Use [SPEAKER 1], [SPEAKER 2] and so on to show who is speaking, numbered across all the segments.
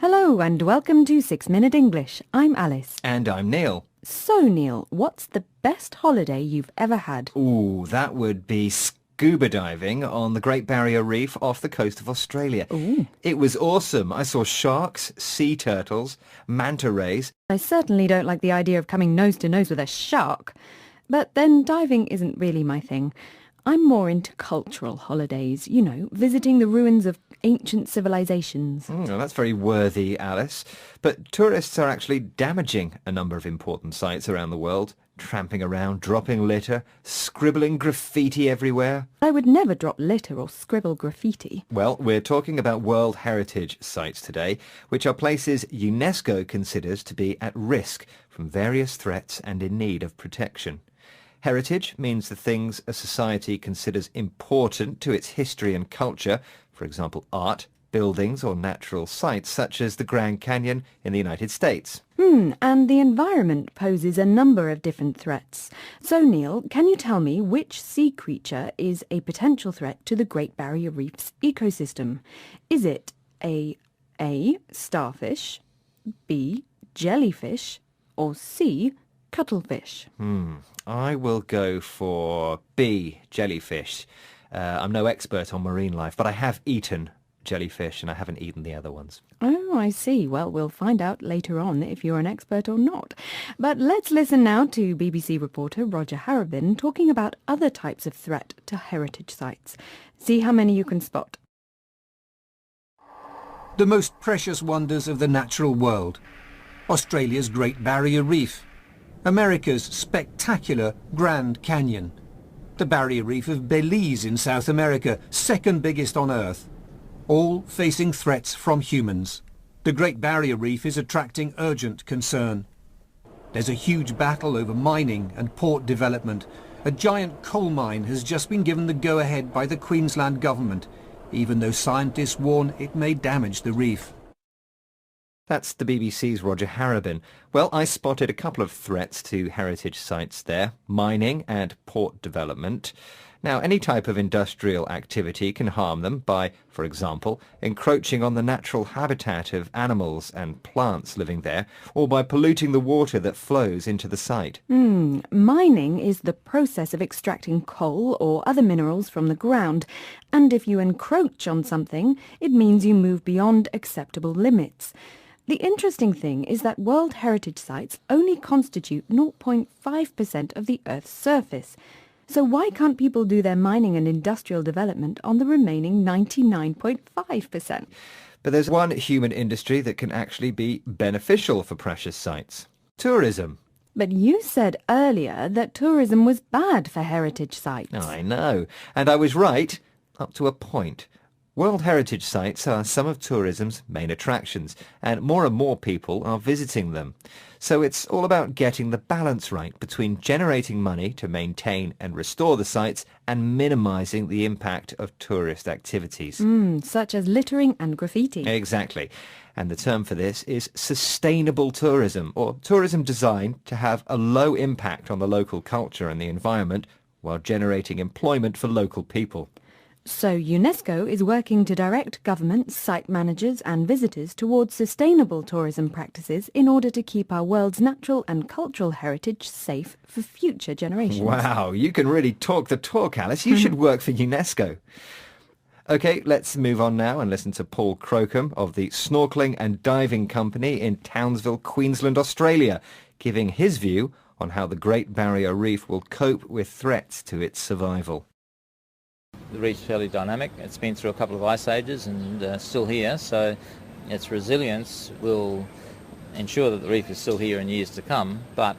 [SPEAKER 1] Hello and welcome to 6 Minute English. I'm Alice.
[SPEAKER 2] And I'm Neil.
[SPEAKER 1] So, Neil, what's the best holiday you've ever had?
[SPEAKER 2] Ooh, that would be scuba diving on the Great Barrier Reef off the coast of Australia.
[SPEAKER 1] Ooh.
[SPEAKER 2] It was awesome. I saw sharks, sea turtles, manta rays.
[SPEAKER 1] I certainly don't like the idea of coming nose to nose with a shark. But then diving isn't really my thing. I'm more into cultural holidays, visiting the ruins of ancient civilizations.
[SPEAKER 2] Well, that's very worthy, Alice. But tourists are actually damaging a number of important sites around the world, tramping around, dropping litter, scribbling graffiti everywhere.
[SPEAKER 1] I would never drop litter or scribble graffiti.
[SPEAKER 2] Well, we're talking about World Heritage Sites today, which are places UNESCO considers to be at risk from various threats and in need of protection. Heritage means the things a society considers important to its history and culture, for example, art, buildings or natural sites such as the Grand Canyon in the United States.
[SPEAKER 1] And the environment poses a number of different threats. So, Neil, can you tell me which sea creature is a potential threat to the Great Barrier Reef's ecosystem? Is it A, starfish, B, jellyfish, or C, cuttlefish?
[SPEAKER 2] I will go for B, jellyfish. I'm no expert on marine life, but I have eaten jellyfish and I haven't eaten the other ones.
[SPEAKER 1] Oh, I see. Well, we'll find out later on if you're an expert or not. But let's listen now to BBC reporter Roger Harrabin talking about other types of threat to heritage sites. See how many you can spot.
[SPEAKER 3] The most precious wonders of the natural world. Australia's Great Barrier Reef. America's spectacular Grand Canyon. The Barrier Reef of Belize in South America, second biggest on Earth. All facing threats from humans. The Great Barrier Reef is attracting urgent concern. There's a huge battle over mining and port development. A giant coal mine has just been given the go-ahead by the Queensland government, even though scientists warn it may damage the reef.
[SPEAKER 2] That's the BBC's Roger Harrabin. Well, I spotted a couple of threats to heritage sites there, mining and port development. Now, any type of industrial activity can harm them by, for example, encroaching on the natural habitat of animals and plants living there, or by polluting the water that flows into the site.
[SPEAKER 1] Mining is the process of extracting coal or other minerals from the ground, and if you encroach on something, it means you move beyond acceptable limits. The interesting thing is that World Heritage Sites only constitute 0.5% of the Earth's surface. So why can't people do their mining and industrial development on the remaining 99.5%?
[SPEAKER 2] But there's one human industry that can actually be beneficial for precious sites. Tourism.
[SPEAKER 1] But you said earlier that tourism was bad for heritage sites.
[SPEAKER 2] I know, and I was right, up to a point. World Heritage Sites are some of tourism's main attractions, and more people are visiting them. So it's all about getting the balance right between generating money to maintain and restore the sites and minimising the impact of tourist activities.
[SPEAKER 1] Such as littering and graffiti.
[SPEAKER 2] Exactly. And the term for this is sustainable tourism, or tourism designed to have a low impact on the local culture and the environment while generating employment for local people.
[SPEAKER 1] So UNESCO is working to direct governments, site managers and visitors towards sustainable tourism practices in order to keep our world's natural and cultural heritage safe for future generations.
[SPEAKER 2] Wow, you can really talk the talk, Alice. You should work for UNESCO. OK, let's move on now and listen to Paul Crocombe of the Snorkeling and Diving Company in Townsville, Queensland, Australia, giving his view on how the Great Barrier Reef will cope with threats to its survival.
[SPEAKER 4] The reef's fairly dynamic. It's been through a couple of ice ages and still here, so its resilience will ensure that the reef is still here in years to come, but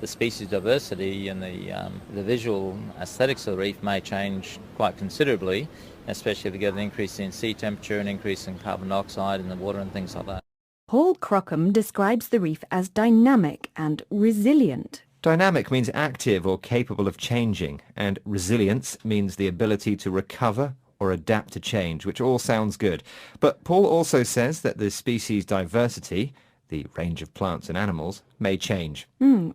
[SPEAKER 4] the species diversity and the visual aesthetics of the reef may change quite considerably, especially if we get an increase in sea temperature, an increase in carbon dioxide in the water and things like that.
[SPEAKER 1] Paul Crocombe describes the reef as dynamic and resilient.
[SPEAKER 2] Dynamic means active or capable of changing, and resilience means the ability to recover or adapt to change, which all sounds good. But Paul also says that the species diversity, the range of plants and animals, may change.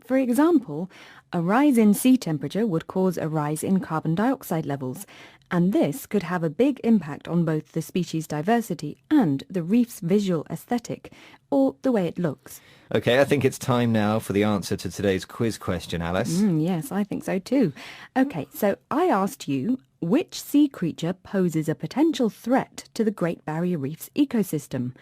[SPEAKER 1] For example, a rise in sea temperature would cause a rise in carbon dioxide levels, And this could have a big impact on both the species diversity and the reef's visual aesthetic, or the way it looks.
[SPEAKER 2] OK, I think it's time now for the answer to today's quiz question, Alice.
[SPEAKER 1] Yes, I think so too. OK, so I asked you, which sea creature poses a potential threat to the Great Barrier Reef's ecosystem?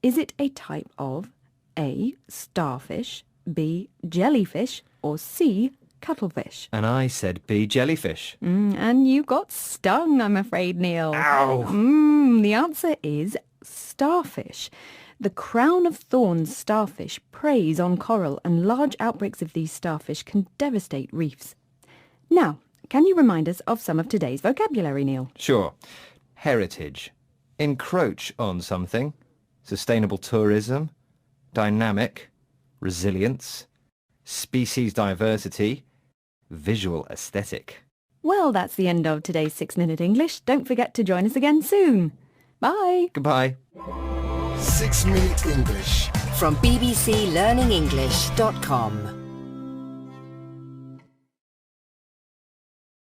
[SPEAKER 1] Is it a type of A, starfish, B, jellyfish, or C, cuttlefish?
[SPEAKER 2] And I said B, jellyfish.
[SPEAKER 1] And you got stung, I'm afraid, Neil.
[SPEAKER 2] Ow!
[SPEAKER 1] The answer is starfish. The crown of thorns starfish preys on coral, and large outbreaks of these starfish can devastate reefs. Now, can you remind us of some of today's vocabulary, Neil?
[SPEAKER 2] Sure. Heritage. Encroach on something. Sustainable tourism. Dynamic. Resilience. Species diversity. Visual aesthetic.
[SPEAKER 1] Well, that's the end of today's 6-Minute English. Don't forget to join us again soon. Bye.
[SPEAKER 2] Goodbye.
[SPEAKER 5] 6 Minute English
[SPEAKER 6] from bbclearningenglish.com.